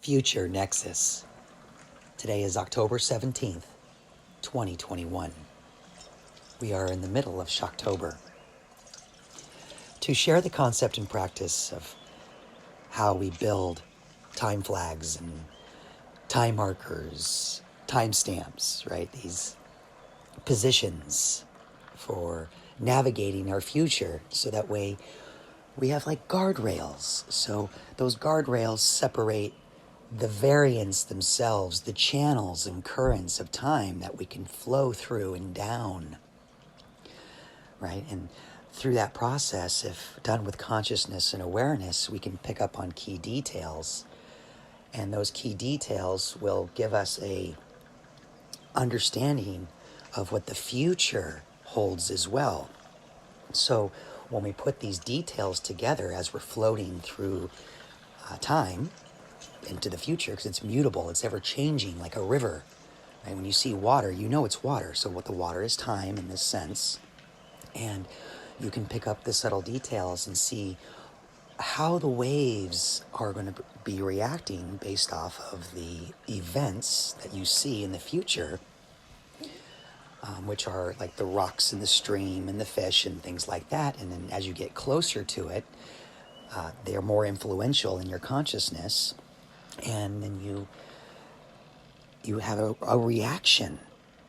Future Nexus. Today is October 17th, 2021. We are in the middle of Shocktober. To share the concept and practice of how we build time flags and time markers, timestamps, right? These positions for navigating our future, so that way we have like guardrails. So those guardrails separate the variants themselves, the channels and currents of time that we can flow through and down, right? And through that process, if done with consciousness and awareness, we can pick up on key details. And those key details will give us a understanding of what the future holds as well. So when we put these details together as we're floating through time into the future, because it's mutable, it's ever changing like a river, right? When you see water, you know it's water. So what the water is time in this sense. And you can pick up the subtle details and see how the waves are going to be reacting based off of the events that you see in the future, which are like the rocks in the stream and the fish and things like that. And then as you get closer to it, they're more influential in your consciousness. And then you have a reaction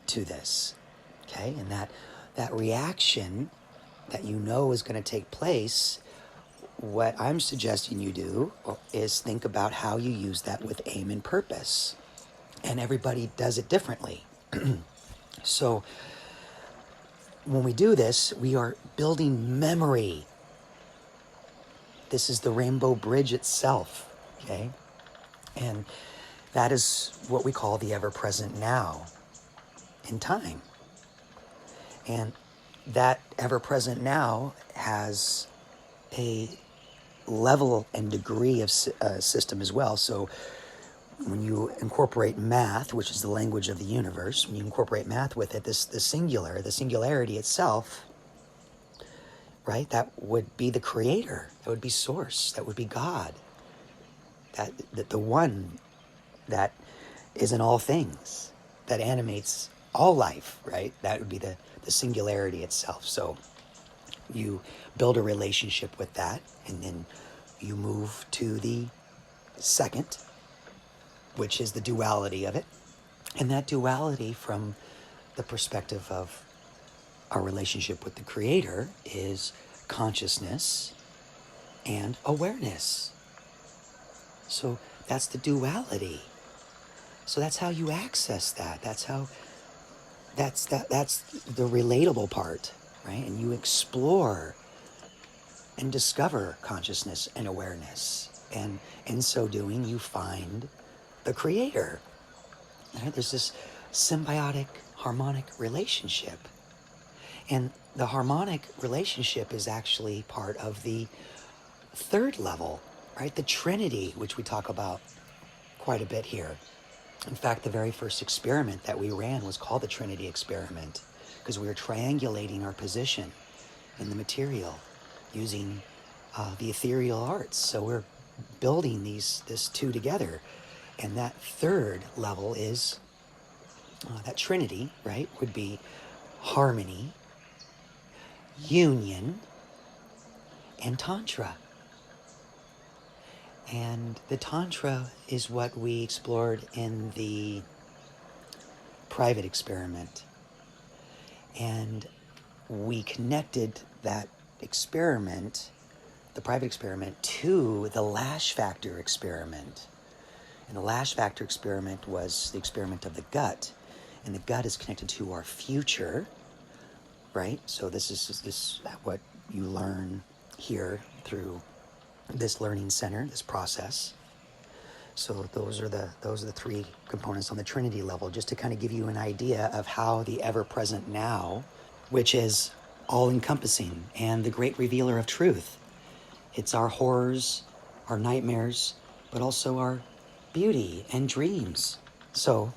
to this, okay? And that reaction that you know is going to take place, what I'm suggesting you do is think about how you use that with aim and purpose. And everybody does it differently. So when we do this, we are building memory. This is the rainbow bridge itself, okay? And that is what we call the ever-present now in time. And that ever-present now has a level and degree of system as well. So when you incorporate math, which is the language of the universe, when you incorporate math with it, the singularity itself, right? That would be the creator. That would be source. That would be God. That the one that is in all things, that animates all life, right? That would be the singularity itself. So you build a relationship with that, and then you move to the second, which is the duality of it. And that duality, from the perspective of our relationship with the creator, is consciousness and awareness. So that's the duality. So that's how you access that. That's the relatable part, right? And you explore and discover consciousness and awareness. And in so doing, you find the creator. Right? There's this symbiotic, harmonic relationship. And the harmonic relationship is actually part of the third level, right? The Trinity, which we talk about quite a bit here. In fact, the very first experiment that we ran was called the Trinity experiment, because we were triangulating our position in the material using the ethereal arts. So we're building this two together. And that third level is that Trinity, right, would be harmony, union, and Tantra. And the Tantra is what we explored in the private experiment. And we connected that experiment, the private experiment, to the Lash Factor experiment. And the Lash Factor experiment was the experiment of the gut. And the gut is connected to our future, right? So this is what you learn here through this learning center, this process. So those are the three components on the Trinity level, just to kind of give you an idea of how the ever-present now, which is all-encompassing and the great revealer of truth. It's our horrors, our nightmares, but also our beauty and dreams. So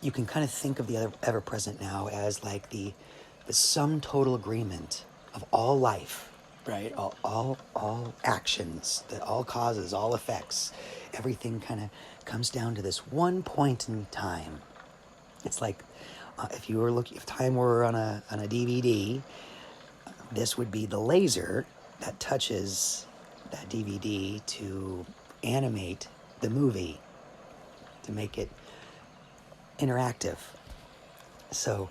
you can kind of think of the ever-present now as like the sum total agreement of all life, right? All actions, all causes, all effects. everything kind of comes down to this one point in time. It's like if time were on a DVD, this would be the laser that touches that DVD to animate the movie, to make it interactive. So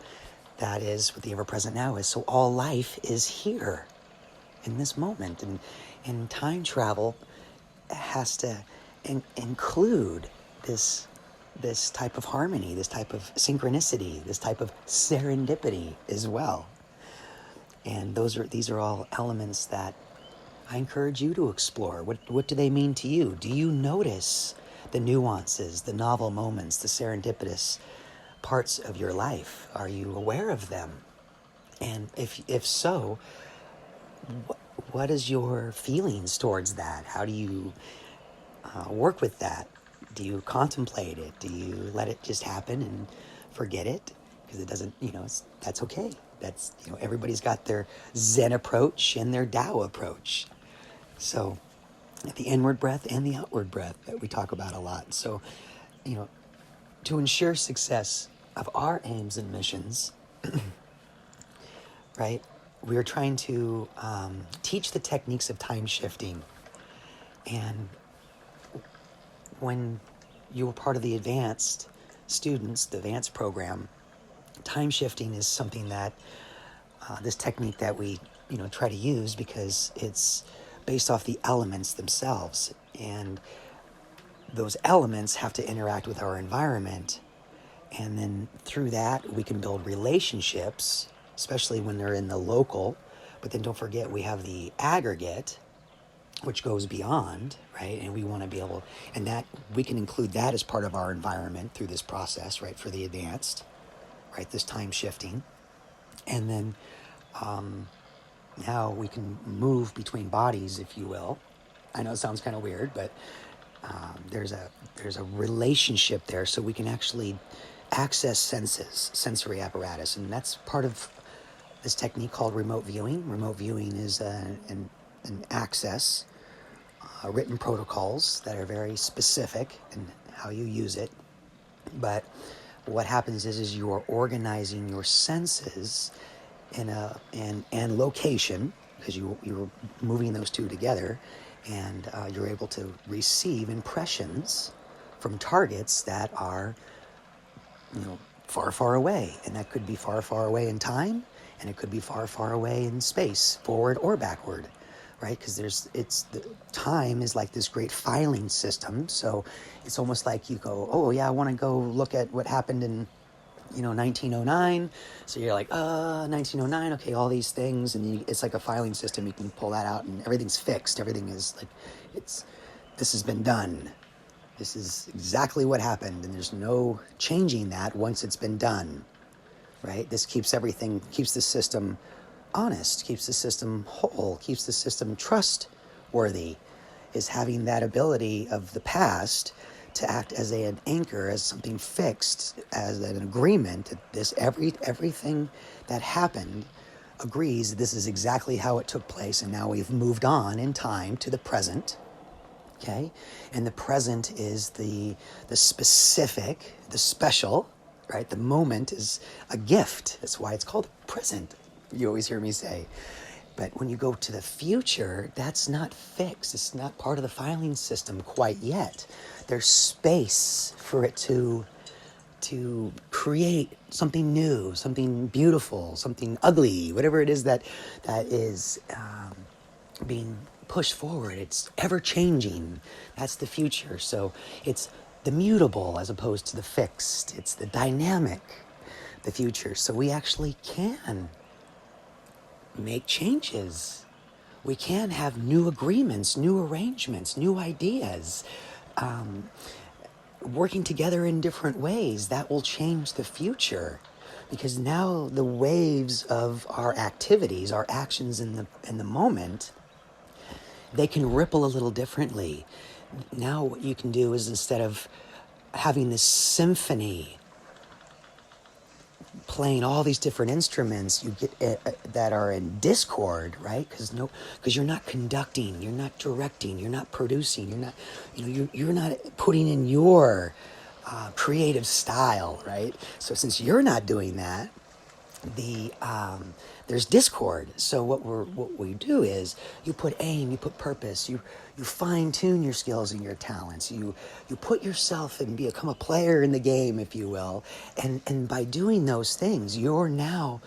that is what the ever-present now is. So all life is here in this moment. And time travel has to include this type of harmony, this type of synchronicity, this type of serendipity as well. And these are all elements that I encourage you to explore. What do they mean to you? Do you notice the nuances, the novel moments, the serendipitous parts of your life? Are you aware of them? And if so, what is your feelings towards that? How do you work with that? Do you contemplate it? Do you let it just happen and forget it? Because it doesn't, that's okay. That's, everybody's got their Zen approach and their Tao approach. So the inward breath and the outward breath that we talk about a lot. So, to ensure success of our aims and missions, right, we're trying to teach the techniques of time shifting. And when you were part of the advanced students, the advanced program, time shifting is something that this technique that we try to use, because it's based off the elements themselves, and those elements have to interact with our environment, and then through that we can build relationships, especially when they're in the local. But then don't forget, we have the aggregate, which goes beyond, right? And we want to be able, and that we can include that as part of our environment through this process, right? For the advanced, right? This time shifting. And then now we can move between bodies, if you will. I know it sounds kind of weird, but there's a relationship there, so we can actually access sensory apparatus, and that's part of this technique called remote viewing. Remote viewing is an access, written protocols that are very specific in how you use it. But what happens is you are organizing your senses and location, because you're moving those two together, and you're able to receive impressions from targets that are far, far away. And that could be far, far away in time, and it could be far, far away in space, forward or backward, right? Because the time is like this great filing system. So it's almost like you go, oh yeah, I want to go look at what happened in 1909. So you're like, 1909, okay, all these things, and it's like a filing system. You can pull that out, and everything's fixed. Everything is like, this has been done. This is exactly what happened, and there's no changing that once it's been done, right? This keeps the system honest, keeps the system whole, keeps the system trustworthy, is having that ability of the past to act as an anchor, as something fixed, as an agreement. Everything that happened agrees this is exactly how it took place, and now we've moved on in time to the present. Okay, and the present is the specific, the special, right? The moment is a gift. That's why it's called present. You always hear me say. But when you go to the future, that's not fixed. It's not part of the filing system quite yet. There's space for it to create something new, something beautiful, something ugly, whatever it is that is being pushed forward. It's ever changing. That's the future. So it's the mutable as opposed to the fixed. It's the dynamic, the future. So we actually can make changes. We can have new agreements, new arrangements, new ideas, working together in different ways. That will change the future, because now the waves of our activities, our actions in the moment, they can ripple a little differently. Now what you can do is, instead of having this symphony playing all these different instruments you get that are in discord, right? Because you're not conducting, you're not directing, you're not producing, you're not, you're not putting in your creative style, right? So since you're not doing that, there's discord. So what we do is you put aim, you put purpose, you fine tune your skills and your talents. You put yourself and become a player in the game, if you will. And by doing those things, you're now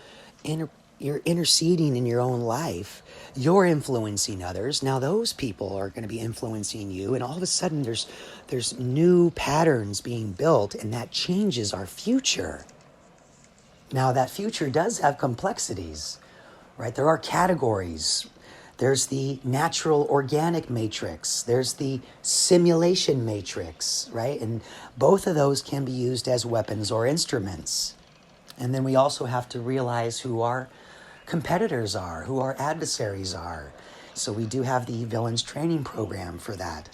you're interceding in your own life. You're influencing others. Now those people are going to be influencing you, and all of a sudden there's new patterns being built, and that changes our future. Now, that future does have complexities, right? There are categories. There's the natural organic matrix. There's the simulation matrix, right? And both of those can be used as weapons or instruments. And then we also have to realize who our competitors are, who our adversaries are. So we do have the Villains Training Program for that.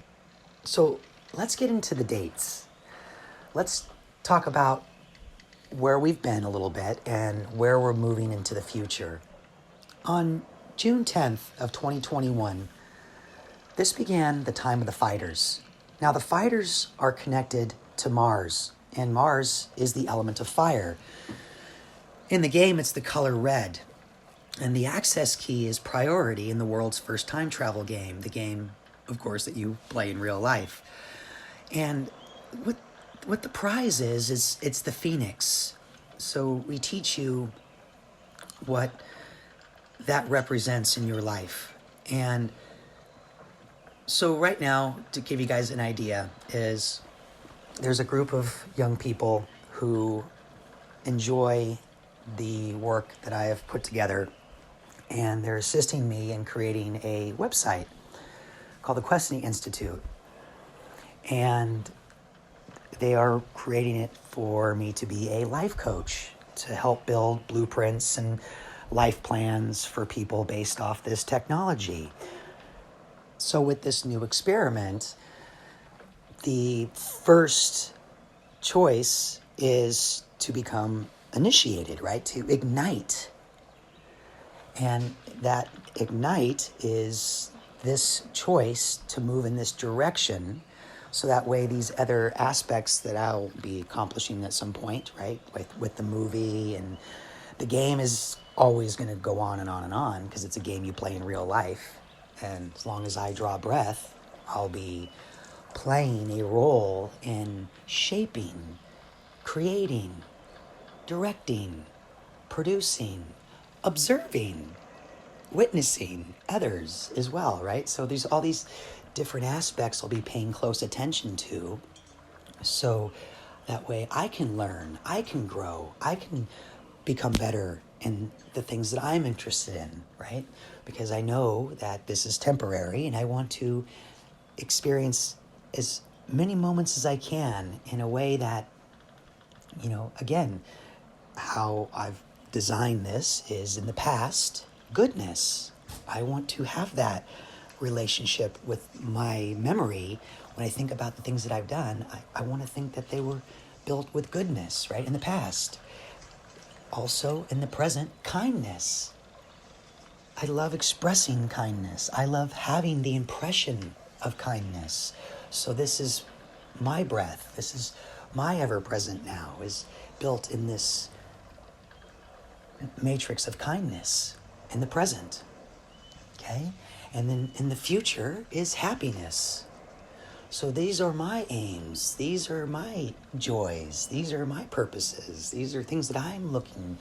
So let's get into the dates. Let's talk about where we've been a little bit and where we're moving into the future. On June 10th of 2021, this began the time of the fighters. Now the fighters are connected to Mars, and Mars is the element of fire. In the game, it's the color red, and the access key is priority in the world's first time travel game, the game, of course, that you play in real life. And what the prize is it's the Phoenix. So we teach you what that represents in your life. And so right now, to give you guys an idea, is there's a group of young people who enjoy the work that I have put together, and they're assisting me in creating a website called the Questioning Institute. And they are creating it for me to be a life coach, to help build blueprints and life plans for people based off this technology. So with this new experiment, the first choice is to become initiated, right? To ignite. And that ignite is this choice to move in this direction. So that way these other aspects that I'll be accomplishing at some point, right, with the movie, and the game is always going to go on and on and on because it's a game you play in real life. And as long as I draw breath, I'll be playing a role in shaping, creating, directing, producing, observing, witnessing others as well, right? So there's all these different aspects I'll be paying close attention to, so that way I can learn, I can grow, I can become better in the things that I'm interested in, right? Because I know that this is temporary, and I want to experience as many moments as I can in a way that, again, how I've designed this is in the past, goodness. I want to have that relationship with my memory. When I think about the things that I've done, I want to think that they were built with goodness, right? In the past. Also, in the present, kindness. I love expressing kindness. I love having the impression of kindness. So this is my breath. This is my ever-present now, is built in this matrix of kindness in the present. Okay? And then in the future is happiness. So these are my aims. These are my joys. These are my purposes. These are things that I'm looking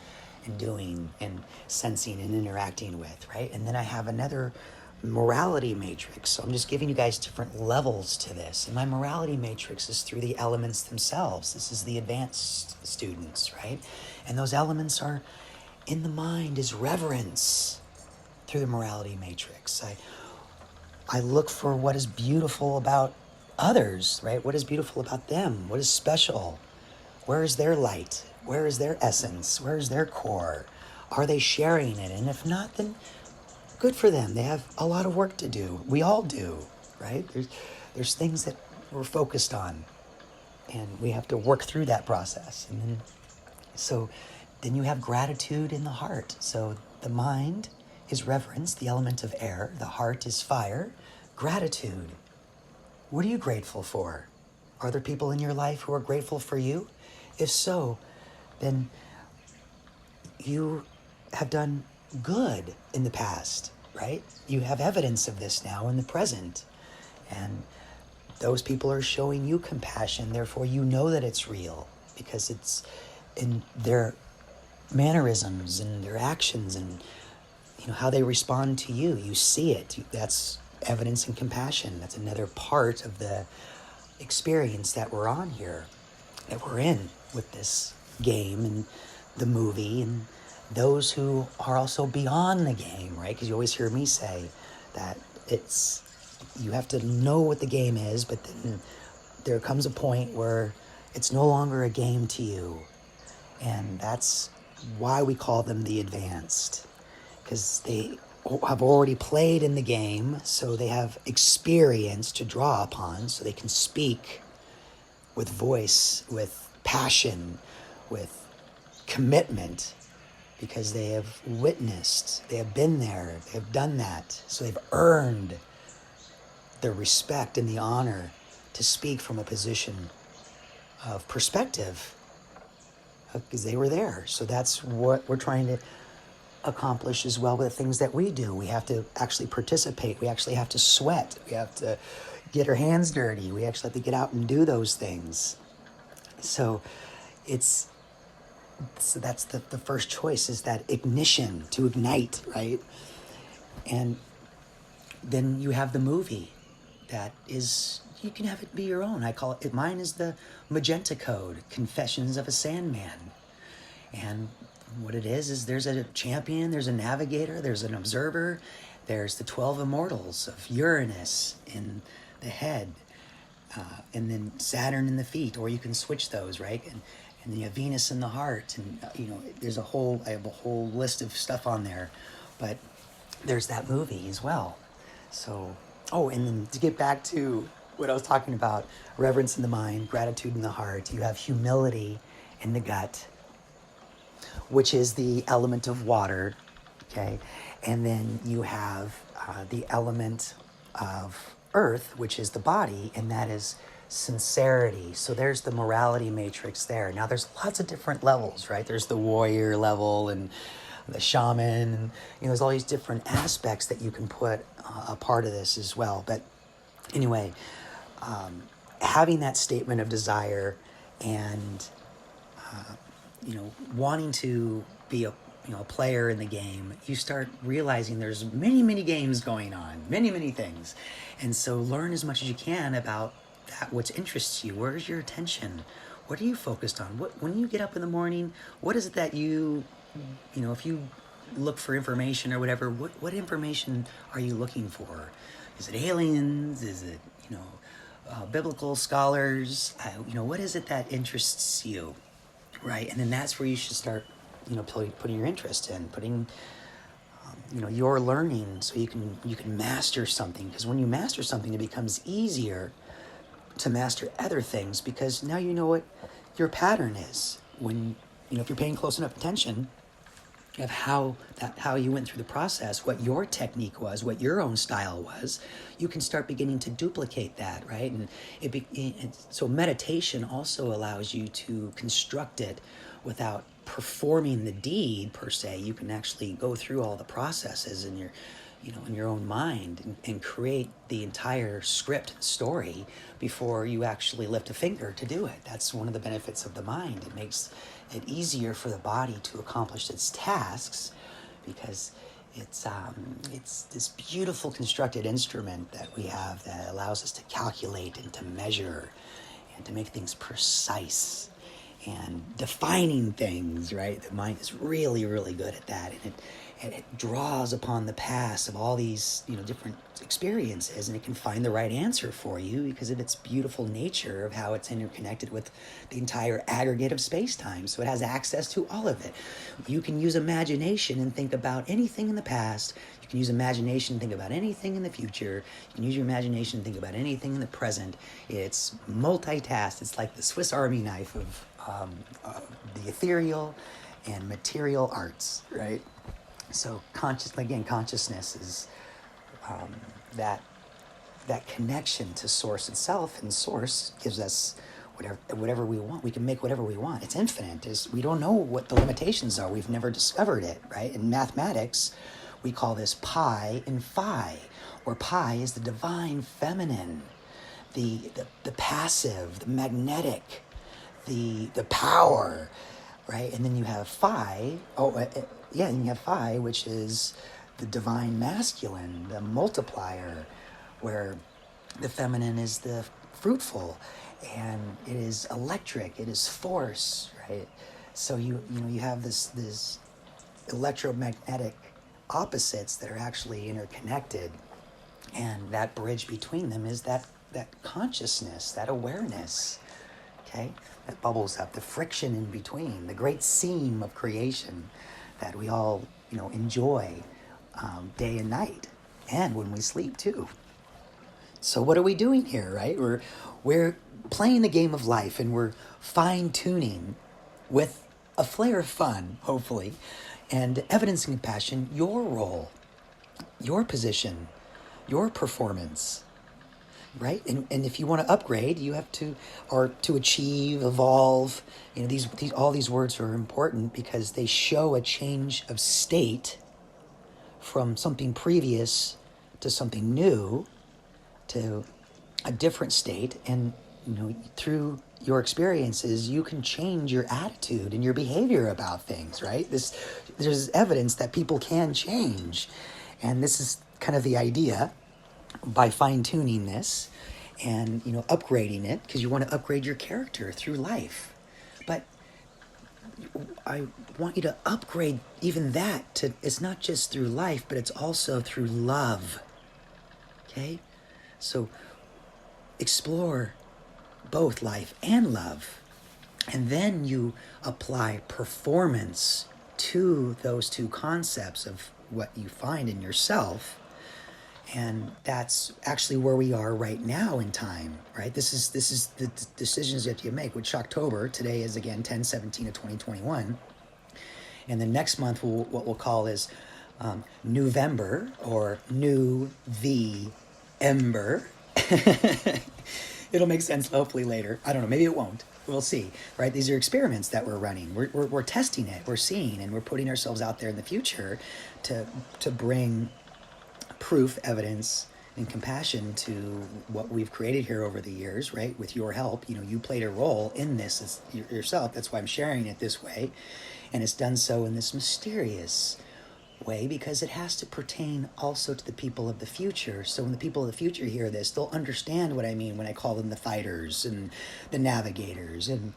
and doing and sensing and interacting with, right? And then I have another morality matrix. So I'm just giving you guys different levels to this. And my morality matrix is through the elements themselves. This is the advanced students, right? And those elements are in the mind is reverence. Through the morality matrix, I look for what is beautiful about others, right? What is beautiful about them? What is special? Where is their light? Where is their essence? Where is their core? Are they sharing it? And if not, then good for them. They have a lot of work to do. We all do, right? There's things that we're focused on, and we have to work through that process. And then, so then you have gratitude in the heart. So the mind is reverence, the element of air. The heart is fire. Gratitude. What are you grateful for? Are there people in your life who are grateful for you? If so, then you have done good in the past, right? You have evidence of this now in the present. And those people are showing you compassion. Therefore, you know that it's real because it's in their mannerisms and their actions and how they respond to you. You see it. That's evidence and compassion. That's another part of the experience that we're on here, that we're in with this game and the movie, and those who are also beyond the game, right? Because you always hear me say that you have to know what the game is, but then there comes a point where it's no longer a game to you. And that's why we call them the advanced, because they have already played in the game, so they have experience to draw upon, so they can speak with voice, with passion, with commitment, because they have witnessed, they have been there, they have done that, so they've earned the respect and the honor to speak from a position of perspective, because they were there. So that's what we're trying to accomplish as well with the things that we do. We have to actually participate. We actually have to sweat. We have to get our hands dirty. We actually have to get out and do those things. So that's the first choice, is that ignition, to ignite, right? And then you have the movie that is, you can have it be your own. I call it, mine is the Magenta Code, Confessions of a Sandman. And what it is there's a champion, there's a navigator, there's an observer, there's the 12 immortals of Uranus in the head, and then Saturn in the feet, or you can switch those, right? And then you have Venus in the heart, and I have a whole list of stuff on there, but there's that movie as well. So, and then to get back to what I was talking about, reverence in the mind, gratitude in the heart, you have humility in the gut, which is the element of water, okay? And then you have the element of earth, which is the body, and that is sincerity. So there's the morality matrix there. Now there's lots of different levels, right? There's the warrior level and the shaman, and there's all these different aspects that you can put a part of this as well. But anyway, having that statement of desire and wanting to be a player in the game, you start realizing there's many games going on, many things. And so learn as much as you can about that, what interests you. Where's your attention? What are you focused on? When you get up in the morning, what is it that if you look for information or whatever, what information are you looking for? Is it aliens? Is it, biblical scholars? What is it that interests you? Right, and then that's where you should start, putting your interest in, putting, your learning, so you can master something. Because when you master something, it becomes easier to master other things, because now you know what your pattern is. When if you're paying close enough attention of how you went through the process, what your technique was, what your own style was, you can start beginning to duplicate that, right? And so meditation also allows you to construct it without performing the deed per se. You can actually go through all the processes in your own mind and create the entire script story before you actually lift a finger to do it. That's one of the benefits of the mind. It makes it easier for the body to accomplish its tasks, because it's this beautiful constructed instrument that we have that allows us to calculate and to measure and to make things precise and defining things, right? The mind is really, really good at that, and it draws upon the past of all these different experiences, and it can find the right answer for you because of its beautiful nature of how it's interconnected with the entire aggregate of space-time. So it has access to all of it. You can use imagination and think about anything in the past. You can use imagination and think about anything in the future. You can use your imagination and think about anything in the present. It's multitask. It's like the Swiss Army knife of the ethereal and material arts, right? So consciousness is that connection to source itself, and source gives us whatever we want. We can make whatever we want. It's infinite. We don't know what the limitations are. We've never discovered it, right? In mathematics, we call this pi and phi, where pi is the divine feminine, the passive, the magnetic, the power, right? And then you have phi. And you have phi, which is the divine masculine, the multiplier, where the feminine is the fruitful, and it is electric, it is force, right? So you have this electromagnetic opposites that are actually interconnected, and that bridge between them is that consciousness, that awareness, okay, that bubbles up, the friction in between, the great seam of creation that we all enjoy day and night, and when we sleep too. So what are we doing here, right? We're playing the game of life, and we're fine-tuning with a flair of fun, hopefully, and evidence and compassion, your role, your position, your performance, right? And if you want to upgrade, you have to, or to achieve, evolve. All these words are important because they show a change of state from something previous to something new, to a different state. And through your experiences, you can change your attitude and your behavior about things, right? There's evidence that people can change, and this is kind of the idea, by fine-tuning this and upgrading it, because you want to upgrade your character through life. But I want you to upgrade even that to, it's not just through life, but it's also through love. Okay? So explore both life and love, and then you apply performance to those two concepts of what you find in yourself. And that's actually where we are right now in time, right? This is the decisions that you make, which October, today is again 10/17 of 2021. And then next month, what we'll call is November, or New the Ember. It'll make sense hopefully later. I don't know, maybe it won't. We'll see, right? These are experiments that we're running. We're testing it, we're seeing, and we're putting ourselves out there in the future to bring proof, evidence, and compassion to what we've created here over the years, right? With your help, you played a role in this yourself. That's why I'm sharing it this way. And it's done so in this mysterious way, because it has to pertain also to the people of the future. So when the people of the future hear this, they'll understand what I mean when I call them the fighters and the navigators and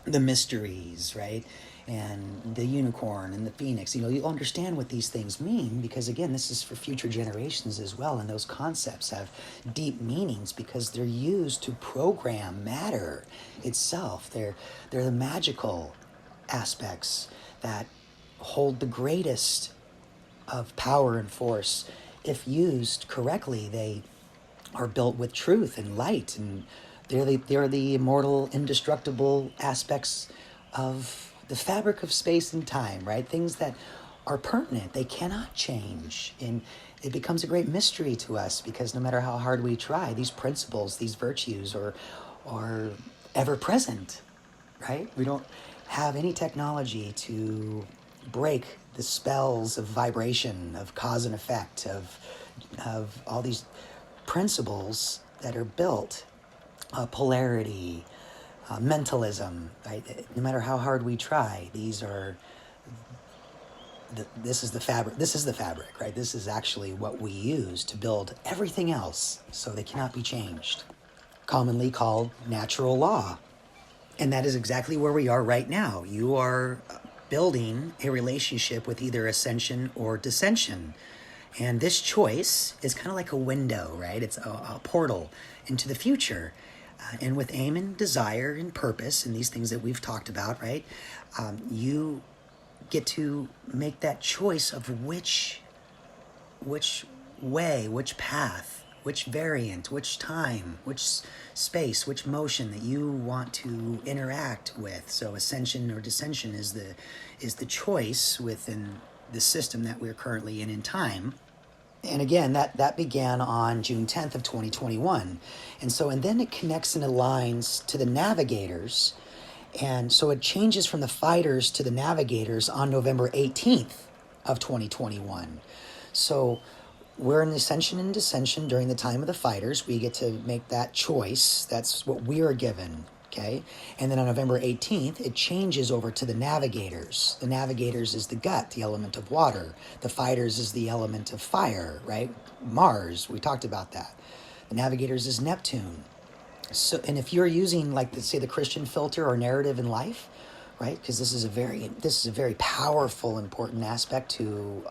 the mysteries, right? And the unicorn and the phoenix. You'll understand what these things mean, because again, this is for future generations as well, and those concepts have deep meanings because they're used to program matter itself. They're the magical aspects that hold the greatest of power and force. If used correctly, they are built with truth and light, and they're the immortal, indestructible aspects of the fabric of space and time, right? Things that are permanent, they cannot change. And it becomes a great mystery to us, because no matter how hard we try, these principles, these virtues are ever present, right? We don't have any technology to break the spells of vibration, of cause and effect, of all these principles that are built, polarity, mentalism, right? No matter how hard we try, this is the fabric, right? This is actually what we use to build everything else, so they cannot be changed. Commonly called natural law. And that is exactly where we are right now. You are building a relationship with either ascension or descension. And this choice is kind of like a window, right? It's a portal into the future. And with aim and desire and purpose and these things that we've talked about, right? You get to make that choice of which way, which path, which variant, which time, which space, which motion that you want to interact with. So ascension or descension is the choice within the system that we're currently in time. And again, that began on June 10th of 2021. And then it connects and aligns to the Navigators. And so it changes from the Fighters to the Navigators on November 18th of 2021. So we're in Ascension and Descension during the time of the Fighters. We get to make that choice. That's what we are given, okay? And then on November 18th, it changes over to the Navigators. The Navigators is the gut, the element of water. The Fighters is the element of fire, right? Mars, we talked about that. The Navigators is Neptune. So, and if you're using, like, say, the Christian filter or narrative in life, right? Because this is a very powerful, important aspect to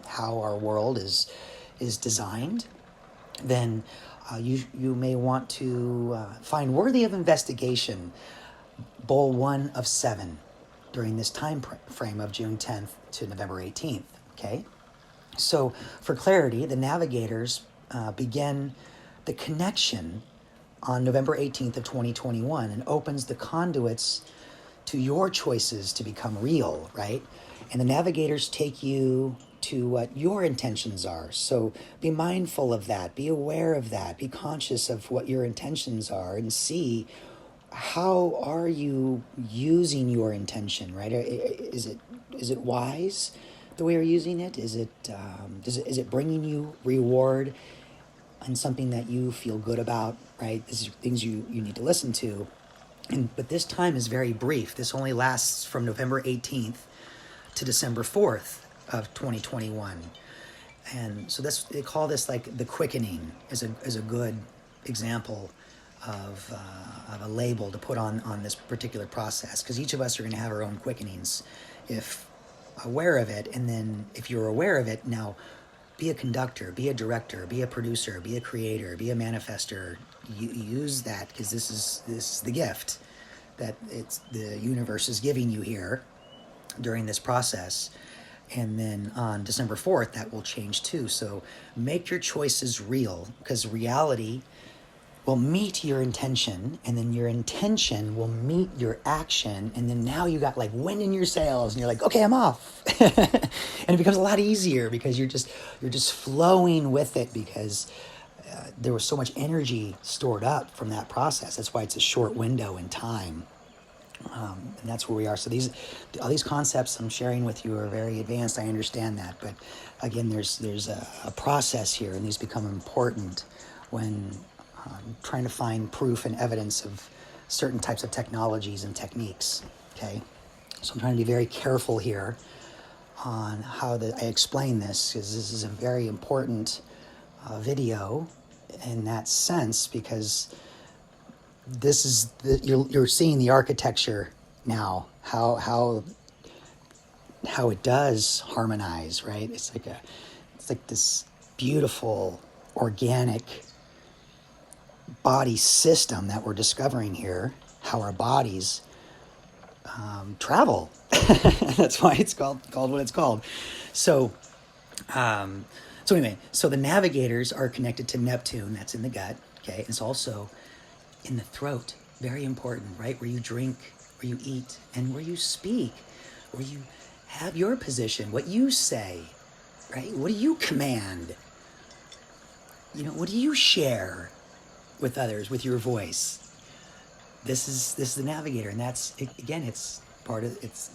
how our world is designed. Then you may want to find worthy of investigation Bowl 1 of 7 during this time frame of June 10th to November 18th. Okay, so for clarity, the Navigators begin the connection on November 18th of 2021 and opens the conduits to your choices to become real, right? And the Navigators take you to what your intentions are. So be mindful of that, be aware of that, be conscious of what your intentions are, and see how are you using your intention, right? Is it wise the way you're using it? Is it bringing you reward and something that you feel good about, right? This is things you need to listen to. But this time is very brief. This only lasts from November 18th to December 4th of 2021. And so they call this like the quickening is a good example of a label to put on this particular process, because each of us are going to have our own quickenings if aware of it. And then if you're aware of it, now be a conductor, be a director, be a producer, be a creator, be a manifester. Use that, because this is the gift that the universe is giving you here during this process. And then on December 4th, that will change too. So make your choices real, because reality will meet your intention, and then your intention will meet your action, and then now you got like wind in your sails, and you're like, okay, I'm off. And it becomes a lot easier because you're just flowing with it, because there was so much energy stored up from that process. That's why it's a short window in time. And that's where we are. So all these concepts I'm sharing with you are very advanced. I understand that, but again, there's a process here, and these become important when trying to find proof and evidence of certain types of technologies and techniques. Okay, so I'm trying to be very careful here on how I explain this, because this is a very important video in that sense, because this is you're seeing the architecture now, how it does harmonize, right? It's like this beautiful organic body system that we're discovering here, how our bodies travel. That's why it's called what it's called. So anyway, so the Navigators are connected to Neptune, that's in the gut, okay? It's also in the throat, very important, right? Where you drink, where you eat, and where you speak, where you have your position, what you say, right? What do you command? What do you share with others with your voice? This is the Navigator, and that's again, it's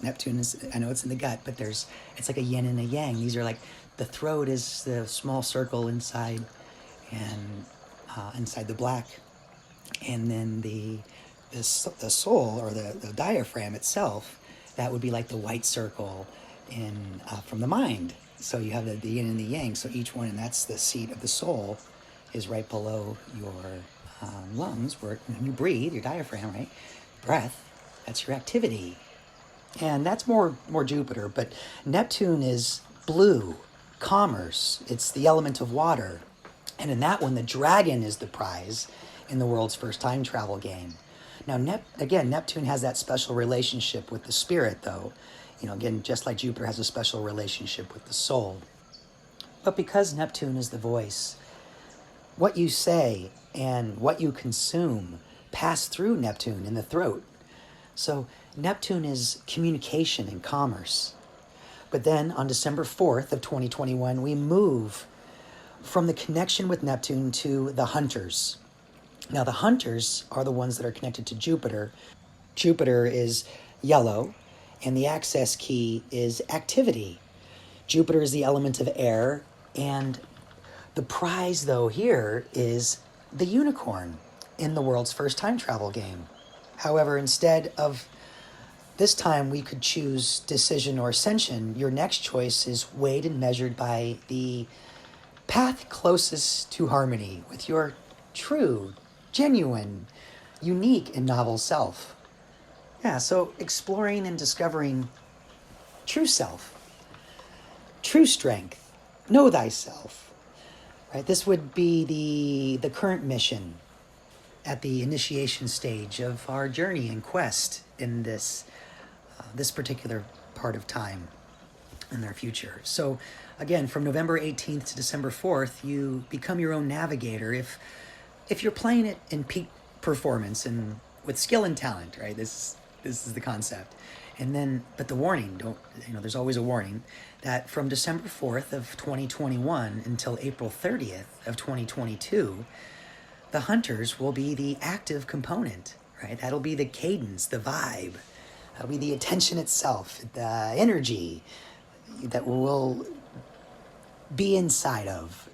Neptune. I know it's in the gut, but it's like a yin and a yang. These are like, the throat is the small circle inside, and inside the black, and then the soul, or the diaphragm itself, that would be like the white circle from the mind. So you have the yin and the yang. So each one, and that's the seat of the soul, is right below your lungs, where when you breathe, your diaphragm, right? Breath, that's your activity. And that's more Jupiter, but Neptune is blue, commerce. It's the element of water. And in that one, the dragon is the prize in the world's first time travel game. Now, Neptune has that special relationship with the spirit, though. Again, just like Jupiter has a special relationship with the soul. But because Neptune is the voice, what you say and what you consume pass through Neptune in the throat. So Neptune is communication and commerce. But then on December 4th of 2021, we move from the connection with Neptune to the hunters. Now, the hunters are the ones that are connected to Jupiter. Jupiter is yellow, and the access key is activity. Jupiter is the element of air, and the prize, though, here is the unicorn in the world's first time travel game. However, instead of this time we could choose Decision or Ascension, your next choice is weighed and measured by the path closest to harmony with your true, genuine, unique, and novel self. Yeah, so exploring and discovering true self, true strength, know thyself. Right? This would be the current mission at the initiation stage of our journey and quest in this particular part of time in their future. So again, from November 18th to December 4th, you become your own navigator if you're playing it in peak performance and with skill and talent, right? This is the concept. And then, but the warning, there's always a warning that from December 4th of 2021 until April 30th of 2022, the hunters will be the active component, right? That'll be the cadence, the vibe. That'll be the attention itself, the energy that will be inside of.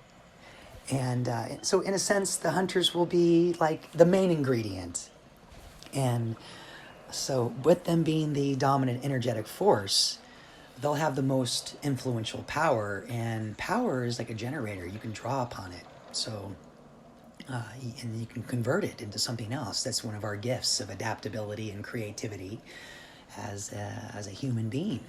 And so in a sense, the hunters will be like the main ingredient. And so with them being the dominant energetic force, they'll have the most influential power. And power is like a generator. You can draw upon it. So, and you can convert it into something else. That's one of our gifts of adaptability and creativity as a human being.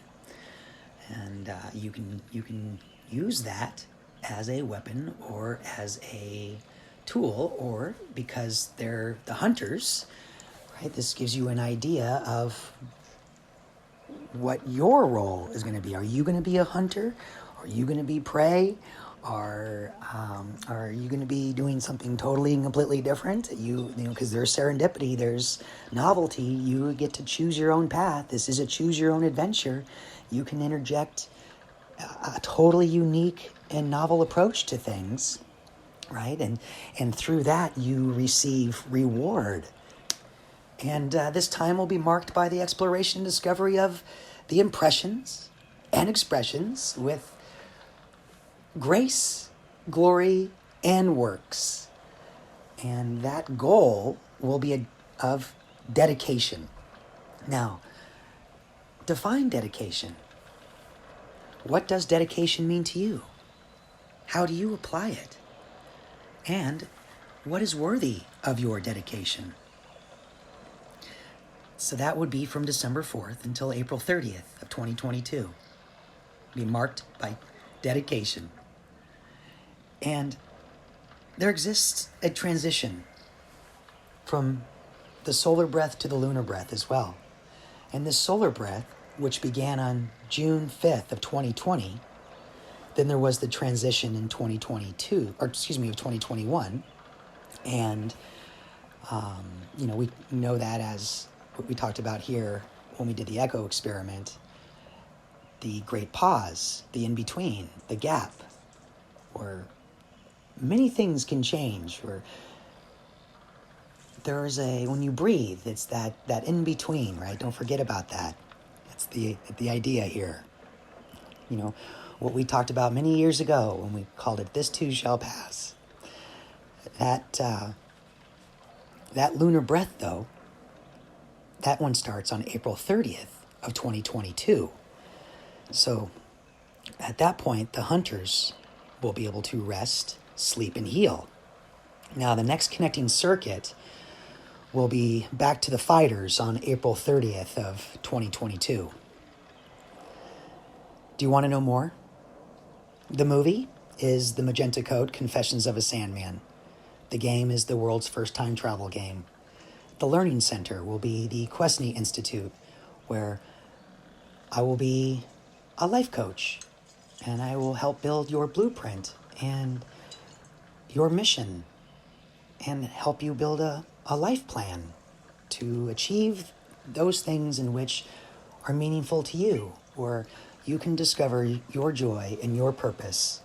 And you can use that as a weapon or as a tool, or because they're the hunters, right? This gives you an idea of what your role is going to be. Are you going to be a hunter? Are you going to be prey? Are you going to be doing something totally and completely different? Because there's serendipity, there's novelty. You get to choose your own path. This is a choose your own adventure. You can interject a totally unique and novel approach to things, right? And through that, you receive reward. And this time will be marked by the exploration and discovery of the impressions and expressions with grace, glory, and works. And that goal will be of dedication. Now, define dedication. What does dedication mean to you? How do you apply it? And what is worthy of your dedication? So that would be from December 4th until April 30th of 2022. Be marked by dedication. And there exists a transition from the solar breath to the lunar breath as well. And this solar breath, which began on June 5th of 2020, then there was the transition in 2021. And, we know that as what we talked about here when we did the echo experiment, the great pause, the in-between, the gap, where many things can change, where when you breathe, it's that in-between, right? Don't forget about that. It's the idea here. What we talked about many years ago when we called it "This Too Shall Pass." That lunar breath, though, that one starts on April 30th of 2022. So at that point, the hunters will be able to rest, sleep, and heal. Now, the next connecting circuit will be back to the fighters on April 30th of 2022. Do you want to know more? The movie is the Magenta Code, Confessions of a Sandman. The game is the world's first time travel game. The Learning Center will be the Quesney Institute, where I will be a life coach, and I will help build your blueprint and your mission and help you build a life plan to achieve those things in which are meaningful to you, or you can discover your joy and your purpose